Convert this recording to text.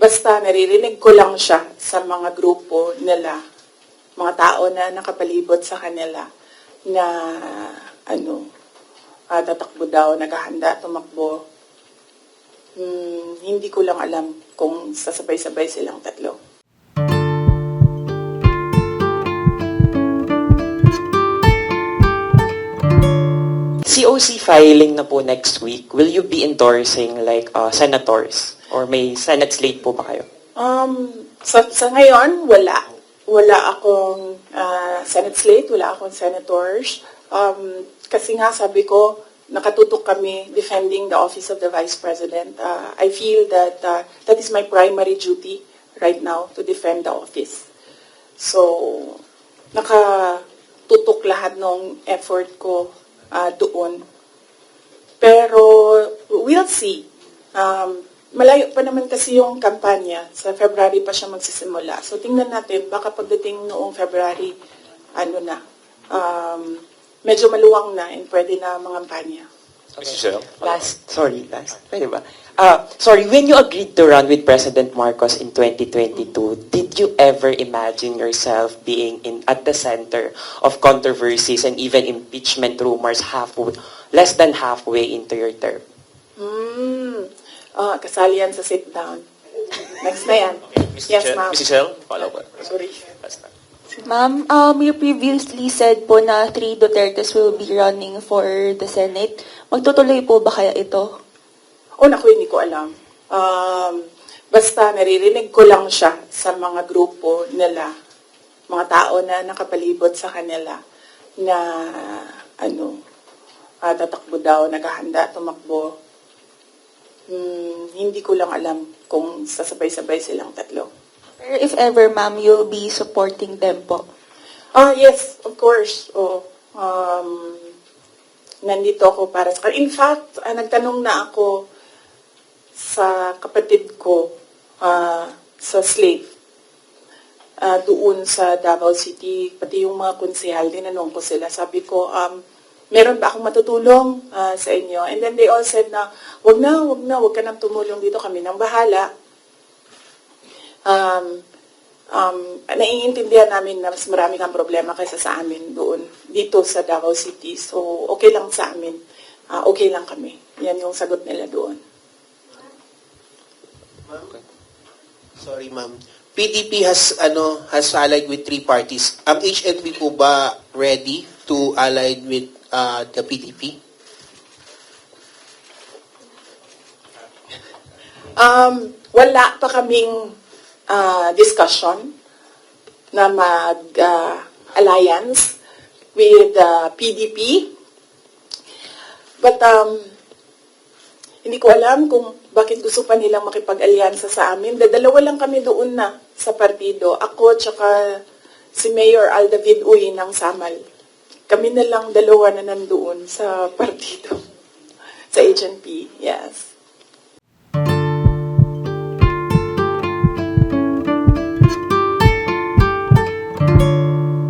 Basta naririnig ko lang siya sa mga grupo nila, mga tao na nakapalibot sa kanila na tatakbo daw, naghahanda, tumakbo. Hindi ko lang alam kung sasabay-sabay silang tatlo. COC filing na po next week. Will you be endorsing like senators? Or may Senate slate po ba kayo? Sa ngayon, wala. Wala akong Senate slate, wala akong senators. Kasi nga sabi ko, nakatutok kami defending the office of the Vice President. I feel that that is my primary duty right now, to defend the office. So, nakatutok lahat ng effort ko doon. Pero, we'll see. Malayo pa naman kasi yung kampanya. Sa February pa siya magsisimula. So, tingnan natin, baka pagdating noong February, medyo maluwang na and pwede na mangampanya. Okay. Last. Pwede ba? Sorry, when you agreed to run with President Marcos in 2022, did you ever imagine yourself being at the center of controversies and even impeachment rumors less than halfway into your term? Kasali yan sa sit down. Next na yan. Okay. Yes, ma'am. Mrs. Shell, follow up. Sorry. Ma'am, you previously said po na 3 Dutertes will be running for the Senate. Magtutuloy po ba kaya ito? Naku, hindi ko alam. Basta naririnig ko lang siya sa mga grupo nila, mga tao na nakapalibot sa kanila na tatakbo daw, naghahanda, tumakbo. Hindi ko lang alam kung sasabay-sabay silang tatlo. Pero if ever, ma'am, you'll be supporting them po? Yes, of course. Nandito ako para sa... In fact, nagtanong na ako sa kapatid ko sa slave doon sa Davao City, pati yung mga konsehal, tinanong ko sila. Sabi ko, meron ba akong matutulong sa inyo? And then they all said na, wag ka nang tumulong dito, kami nang bahala. Naiintindihan namin na mas marami kang problema kaysa sa amin doon, dito sa Davao City. So, okay lang sa amin. Okay lang kami. Yan yung sagot nila doon. Sorry, ma'am. PDP has allied with 3 parties. Ang HNP po ba ready to ally with the PDP? Wala pa kaming discussion na mag-alliance with PDP. But hindi ko alam kung bakit gusto pa nilang makipag-alyansa sa amin. Dalawa lang kami doon na sa partido. Ako tsaka si Mayor Aldavid Uy ng Samal. Kami na lang dalawa na nandoon sa partido. Sa HNP, yes.